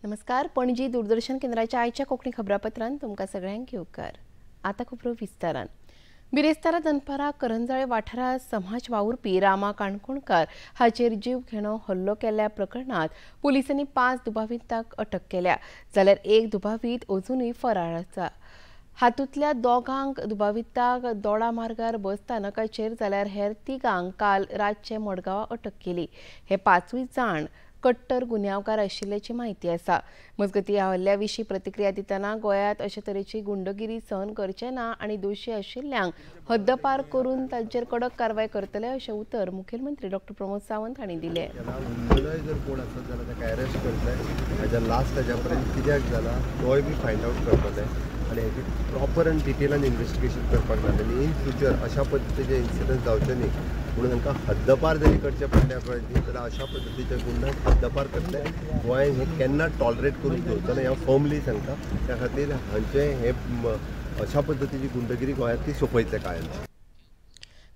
नमस्कार. पणजी दूरदर्शन केंद्राच्या आयच्या कोंकणी खबरापत्रांत तुमकां सगळ्यांक येवकार. आता खबरो विस्तारान. बिरेस्तारा दनपारा करंजाळे वाठारात समाज वावुरपी रामा काणकोणकार हाचेर जीव घेणो हल्लो केल्ल्या प्रकरणात पुलिसांनी 5 दुबावितांक अटक केल्या, जाल्यार एक दुबावीत अजूनय फरार आसा. हातूंतल्या दोगांक दुबावितांक दोडा मार्गार बस स्थानकाचेर जाल्यार हेर तिगांक काल रातचे मडगांवां अटक केली. हे 5य जाण कट्टर गुन्यांवकार आशिल्ल्याची माहिती आसा. मजगतीं ह्या हल्ल्या विशीं प्रतिक्रिया दितना गोंयांत अशे तरेची गुंडगिरी सहन करचे ना आनी दोशी आशिल्ल्यांक हद्दपार करून तांचेर कडक कारवाय करतले अशें उतर मुखेलमंत्री डॉ प्रमोद सावंत हांणी दिलें. जर कोण आसत जाल्यार ताका अरेस्ट करतले. हाच्या लास्ट हाच्या पर्यंत कित्याक जाला तोय बी फायंड आउट करतले आनी हेची प्रॉपर आनी डिटेलान इन्व्हेस्टिगेशन करपाक जाय. आनी इन फ्युचर अशा पद्दतीचे इन्सिडंट जावचे न्ही म्हणून तांकां हद्दपार जरी करचे पडल्या पळय जाल्यार अशा पद्दतीच्या गुन्यांक हद्दपार करतले. गोंयांत हे केन्ना टॉलरेट करून दवरतले हांव फर्मली सांगता. त्या खातीर हांचे हे अशा पद्दतीची गुंडगिरी गोंयांतली सोंपयतले कायम.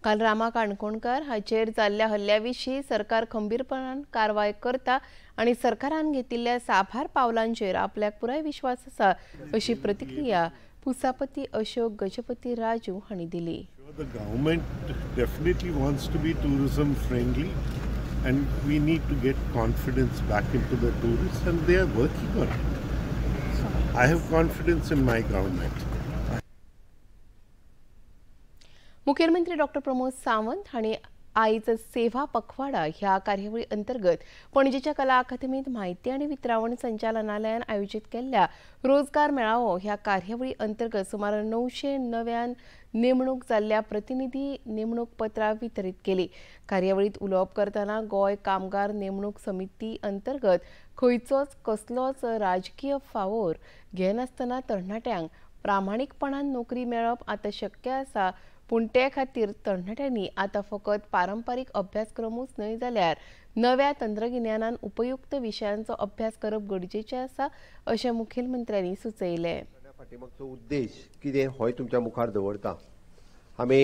काल रामा काणकोणकार हाचेर जाल्ल्या हल्ल्या विशीं सरकार खंबीरपणान कारवाय करता आनी सरकारान घेतिल्ल्या साबार पावलांचेर आपल्याक पुराय विश्वास आसा अशी प्रतिक्रिया पुसापती अशोक गजपती राजू हांणी दिली. The government definitely wants to be tourism friendly and we need to get confidence back into the tourists and they are working on it. I have confidence in my government. मुखेलमंत्री डॉ प्रमोद सावंत हांणी आयज सेवा पखवाडा ह्या कार्यावळी अंतर्गत पणजेच्या कला अकादमीत म्हायती आनी वितरावण संचालनालयान आयोजीत केल्ल्या रोजगार मेळावो ह्या कार्यावळी अंतर्गत सुमार 900 नव्यान नेमणूक जाल्ल्या प्रतिनिधी नेमणूक पत्रां वितरीत केली. कार्यावळीत उलोवप करतना गोंय कामगार नेमणूक समिती अंतर्गत खंयचोच कसलोच राजकीय फावोर घेनासतना तरणाट्यांक प्रामाणीकपणान नोकरी मेळप आतां शक्य आसा, पूण ते खातीर तरणाट्यांनी आतां फकत पारंपारीक अभ्यासक्रमूच न्हय जाल्यार नव्या तंत्रगिन्यानान उपयुक्त विशयांचो अभ्यास करप गरजेचें आसा अशें मुखेलमंत्र्यांनी सुचयलें. फाटीमागचो उद्देश कितें होय तुमच्या मुखार दवरता. आमी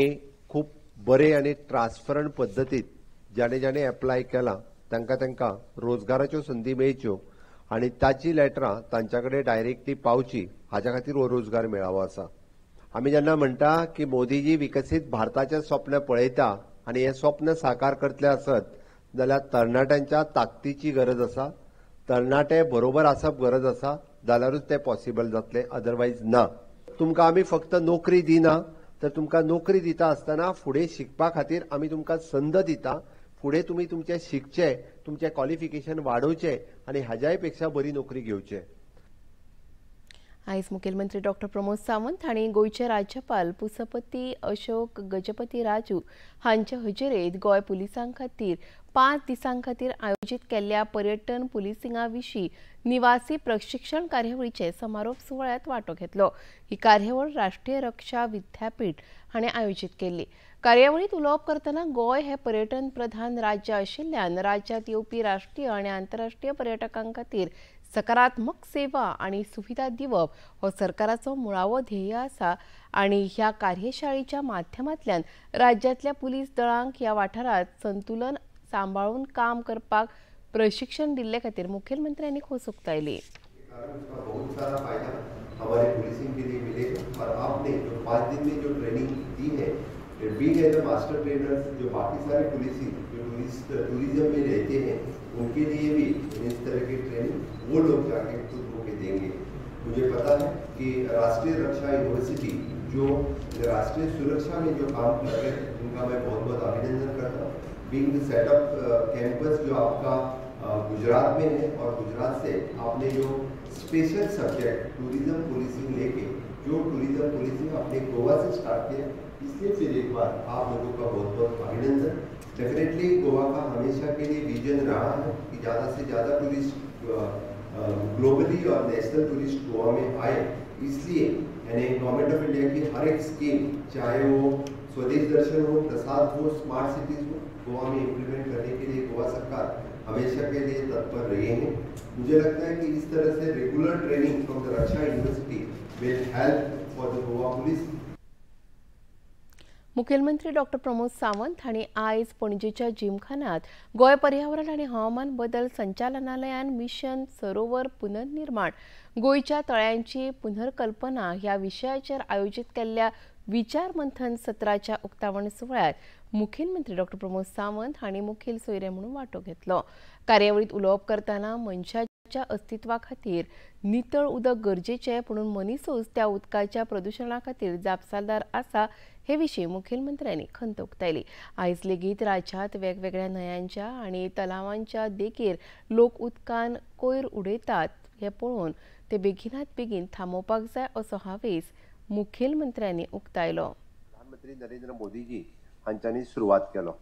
खूब बरे आनी ट्रान्सपरंट पद्दतीत ज्याणे एप्लाय केला तांकां रोजगाराच्यो संदी मेळच्यो आनी ताची लेटरां तांच्या कडेन डायरेक्टली पावची हाच्या खातीर हो रोजगार मेळावो आसा. आमी जेन्ना म्हणटा की मोदीजी विकसीत भारताचें स्वप्न पळयता आनी हें स्वप्न साकार करतले आसत जाल्यार तरणाट्यांच्या ताकदीची गरज आसा. तरणाटे बरोबर आसप गरज आसा जाल्यारूच तें पॉसिबल जातलें, अदरवायज ना. तुमकां आमी फक्त नोकरी दिना तर तुमकां नोकरी दिता आसतना फुडें शिकपा खातीर आमी तुमकां संद दिता. फुडें तुमी तुमचें शिकचें, तुमचें क्वॉलिफिकेशन वाडोवचें आनी हाज्याय पेक्षा बरी नोकरी घेवचें. आयज मुखेलमंत्री डॉ प्रमोद सावंत हांणी गोंयचे राज्यपाल पुसपती अशोक गजपती राजू हांचे हजेरेंत गोंय पुलिसां खातीर 5 दिसां खातीर आयोजीत केल्ल्या पर्यटन पुलिसिंगा विशीं निवासी प्रशिक्षण कार्यावळीचे समारोप सुवाळ्यांत वांटो घेतलो. ही कार्यावळ राष्ट्रीय रक्षा विद्यापीठ हांणी आयोजीत केल्ली. कार्यावळीत उलोवप करतना गोंय हे पर्यटन प्रधान राज्य आशिल्ल्यान राज्यांत येवपी राष्ट्रीय आनी आंतरराष्ट्रीय पर्यटकांक खातीर सकारात्मक सेवा आनी सुविधा दिवप हो सरकाराचो मुळावो ध्येय आसा आनी ह्या कार्यशाळेच्या माध्यमांतल्यान राज्यांतल्या पुलीस दळांक ह्या वाठारांत संतुलन सांबाळून काम करपाक प्रशिक्षण दिल्ले खातीर मुखेलमंत्र्यांनी खोस उक्तायली. हमारे पुलिसिंग के लिए मिले और आपने जो 5 दिन में जो ट्रेनिंग दी है, being as a master trainer, जो बाकी सारे पुलिसिंग जो टूरिज्म में रहते हैं उनके लिए भी इस तरह की ट्रेनिंग वो लोग जाके खुद होके देंगे. मुझे पता है कि राष्ट्रीय रक्षा यूनिवर्सिटी जो राष्ट्रीय सुरक्षा में जो काम कर रहे हैं उनका मैं बहुत बहुत अभिनंदन करता हूँ. बीइंग द सेटअप कैंपस जो आपका गुजरात में है और गुजरात से आपने जो स्पेशल सब्जेक्ट टूरिज्म पुलिसिंग लेके जो टूरिज्म पुलिसिंग अपने गोवा से स्टार्ट किया, इसलिए फिर एक बार आप लोगों का बहुत बहुत अभिनंदन. डेफिनेटली गोवा का हमेशा के लिए विजन रहा है कि ज़्यादा से ज़्यादा टूरिस्ट ग्लोबली और नेशनल टूरिस्ट गोवा में आए. इसलिए यानी गवर्नमेंट ऑफ इंडिया की हर एक स्कीम, चाहे वो स्वदेश दर्शन हो, प्रसाद हो, स्मार्ट सिटीज हो, गोवा में इम्प्लीमेंट करने के लिए गोवा सरकार हमेशा के लिए तत्पर रहे हैं. मुझे लगता है कि इस तरह से regular training from the Raksha university will help for the Goa police. मुखेलमंत्री डॉक्टर प्रमोद सावंत हांणी आयज पणजेच्या जिमखान्यात गोंय पर्यावरण आनी हवामान बदल संचालनालयान मिशन सरोवर पुनर्निर्माण गोंयच्या तळ्यांची पुनर्कल्पना ह्या विशयाचेर आयोजीत केल्ल्या विचार मंथन सत्राच्या उक्तावण सुवाळ्यात मुखेलमंत्री डॉक्टर प्रमोद सावंत हांणी मुखेल सोयरे म्हणून वांटो घेतलो। कार्यावळीत उलोवप करतना मनशाच्या अस्तित्वा खातीर नितळ उदक गरजेचें, पूण मनीसूच त्या उदकाच्या प्रदुशणा खातीर जापसालदार आसा हे विशीं मुखेलमंत्र्यांनी खंत उक्तायली। आयज लेगीत राज्यांत वेगवेगळ्या न्हंयांच्या आनी तलावांच्या देगेर लोक उदकान कोयर उडयतात हें पळोवन ते बेगिनात बेगीन थांबोवपाक जाय असो हावेस मुखेलमंत्र्यांनी उक्तायलो। प्रधानमंत्री नरेंद्र मोदीजी हांच्यांनी सुरवात केलो।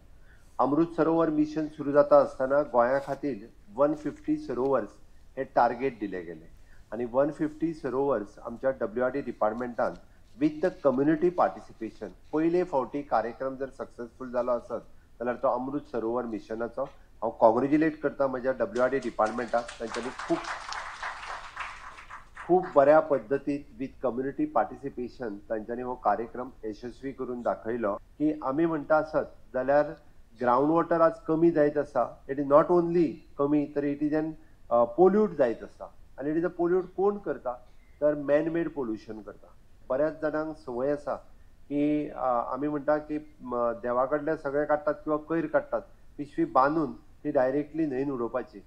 अमृत सरोवर मिशन सुरू जाता आसतना गोंया खातीर 150 सरोवर्स हे टार्गेट दिले गेले आणि 150 सरोवर्स आमच्या WRD डिपार्टमेंटान विथ द कम्युनिटी पार्टिसिपेशन पयले फावटी कार्यक्रम जर सक्सेसफुल जालो आसत जाल्यार तो अमृत सरोवर मिशनाचो। हांव कॉंग्रॅच्युलेट करता म्हज्या WRD डिपार्टमेंटाक। तांच्यांनी खूप बऱ्या पद्धतीत विथ कम्युनिटी पार्टिसिपेशन तांच्यांनी हो कार्यक्रम यशस्वी करून दाखयलो की आमी म्हणटा आसत जाल्यार ग्राउंड वॉटर आज कमी जायत आसा। इट इज नॉट ओनली कमी तर इट इज एन पोल्यूट जायत आसा आनी इट इज अ पोल्यूट कोण करता तर मॅन मेड पोल्युशन करता। बऱ्याच जाणांक संवय आसा की आमी म्हणटा की देवा कडले सगळे काडटात किंवा कोयर काडटात, पिशवी बांदून ती डायरेक्टली न्हंयेन उडोवपाची।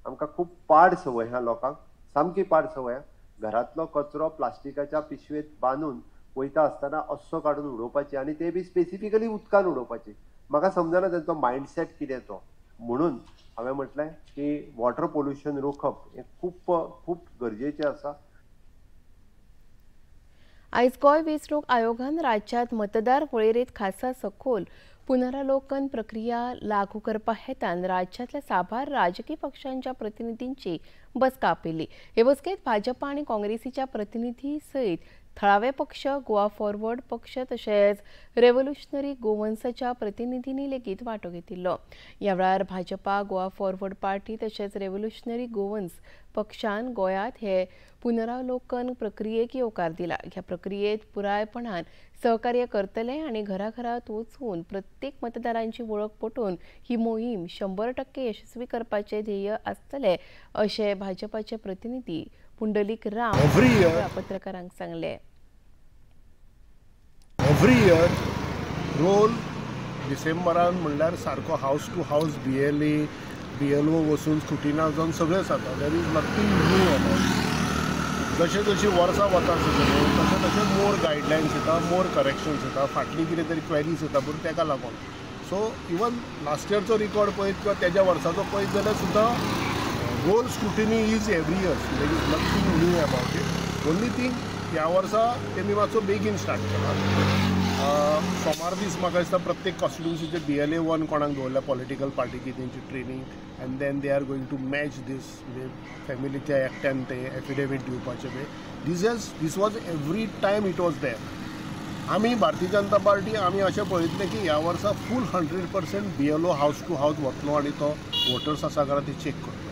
आमकां खूप पाड संवय ह्या लोकांक, सामकी पाड संवय। घरातलो कचरो प्लास्टिकाच्या पिशवेत बांदून वयता आसतना अस्सो काडून उडोवपाची आनी ते बी स्पेसिफिकली उदकान उडोवपाची। म्हाका समजना तांचो मायंडसेट कितें तो। म्हणून हांवें म्हटलें की वॉटर पोल्युशन रोखप हें खूप गरजेचें आसा। आयज गोंय वेंचणूक आयोगान राज्यांत मतदार वळेरेंत खासा सखोल पुनरावलोकन प्रक्रिया लागू करपा हेतान राज्यांतल्या साबार राजकीय पक्षांच्या प्रतिनिधींची बसका आपयली। हे बसकेत भाजपा आनी काँग्रेसीच्या प्रतिनिधी सयत थळावे पक्ष, गोवा फॉरवर्ड पक्ष तशेंच रेव्होल्युशनरी गोवन्सच्या प्रतिनिधींनी लेगीत वांटो घेतिल्लो। ह्या वेळार भाजपा, गोवा फॉरवर्ड पार्टी तशेंच रेव्होल्युशनरी गोवन्स पक्षान गोंयांत हे पुनरावलोकन प्रक्रियेक येवकार दिला। ह्या प्रक्रियेत पुरायपणान सहकार्य करतले आनी घराघरांत वचून प्रत्येक मतदारांची वळख पटोवन ही मोहीम 100% यशस्वी करपाचे ध्येय आसतले अशें भाजपाचे प्रतिनिधी पुंडलीक राम पत्रकारांक सांगले। एव्हरी इयर रोल डिसेंबरान म्हणल्यार सारको हाऊस टू हाऊस BLO वचून स्क्रुटिनायज जावन सगळें जाता। देर इज नथींग न्यू अबाउट। जशें जशें वर्सां वता तशें तशें मोर गायडलायन्स येता, मोर करेक्शन्स येता, फाटली कितें तरी क्वेरीज येता पूण तेका लागून। सो इवन लास्ट इयरचो रिकॉर्ड पळयत किंवा तेज्या वर्साचो पळयत जाल्यार सुद्दां roll scrutiny is every year. There is nothing new about it. Only thing ह्या वर्सा तेमी मातसो बेगीन स्टार्ट केला। सोमार दीस म्हाका दिसता प्रत्येक कॉन्स्टिट्युएन्सीचे BLA 1 कोणाक दवरल्या पॉलिटिकल पार्टीची तेंची training and then they are going to match these फॅमिलीच्या एकट्यान ते एफिडेवीट दिवपाचे पळय। This was every time it was there. आमी भारतीय जनता पार्टी आमी अशें पळयतले की ह्या वर्सा फूल 100% BLO हाऊस टू हाऊस वतलो आनी तो वोटर्स आसा काय ते चेक करतलो।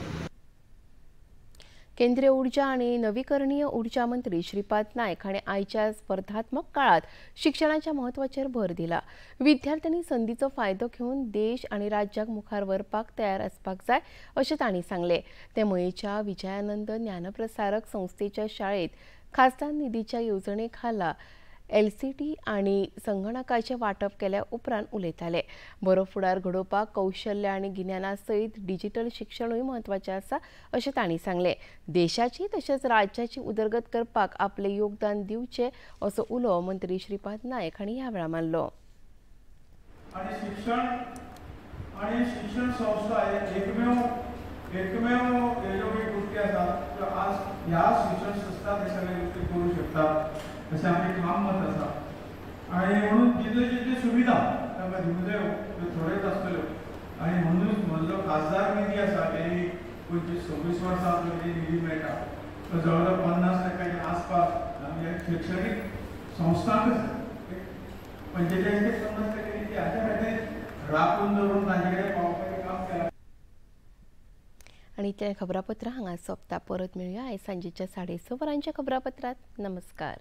केंद्रीय ऊर्जा आणि नवीकरणीय ऊर्जा मंत्री श्रीपाद नायक हांणी आयच्या स्पर्धात्मक काळात शिक्षणाच्या म्हत्वाचेर भर दिला। विद्यार्थ्यांनी संदीचो फायदो घेवन देश आणि राज्याक मुखार व्हरपाक तयार आसपाक जाय अशें तांणी सांगले। ते मयेच्या विजयानंद ज्ञानप्रसारक संस्थेच्या शाळेत खासदार निधीच्या येवजणे खाला LCD आणि संगणकाचे वाटप केल्या उपरांत उलयताले। बरो फुडार घडोवपाक कौशल्य आणि गिन्याना सयत डिजिटल शिक्षणूय म्हत्वाचें आसा अशें तांणी सांगले। देशाची तशेंच राज्याची उदरगत करपाक आपले योगदान दिवचे असो उलो मंत्री श्रीपाद नायक हांणी ह्या वेळार मारलो। आणि शिक्षण संस्था एकमेव गोष्टी आसा आज ह्या शिक्षण संस्था हे सगळे गोष्टी करू शकतात अशें आमी ठाम मत आसा। आनी म्हणून जितले सुविधा तांकां दिवंक त्यो थोड्योच आसतल्यो आनी म्हणून म्हजो खासदार निधी आसा गेली 25-26 वर्सां आपल्याक निधी मेळटा तो जवळ 50% आसपास आमच्या शैक्षणीक संस्थांक 45 ते 50% निधी हाच्या खातीर राखून दवरून तांचे कडेन पावपाचें काम केलां। आणि इतलें खबरापत्र हांगा सोंपता। परत मेळुया आयज सांजेच्या 6:30 वरांच्या खबरापत्रांत। नमस्कार।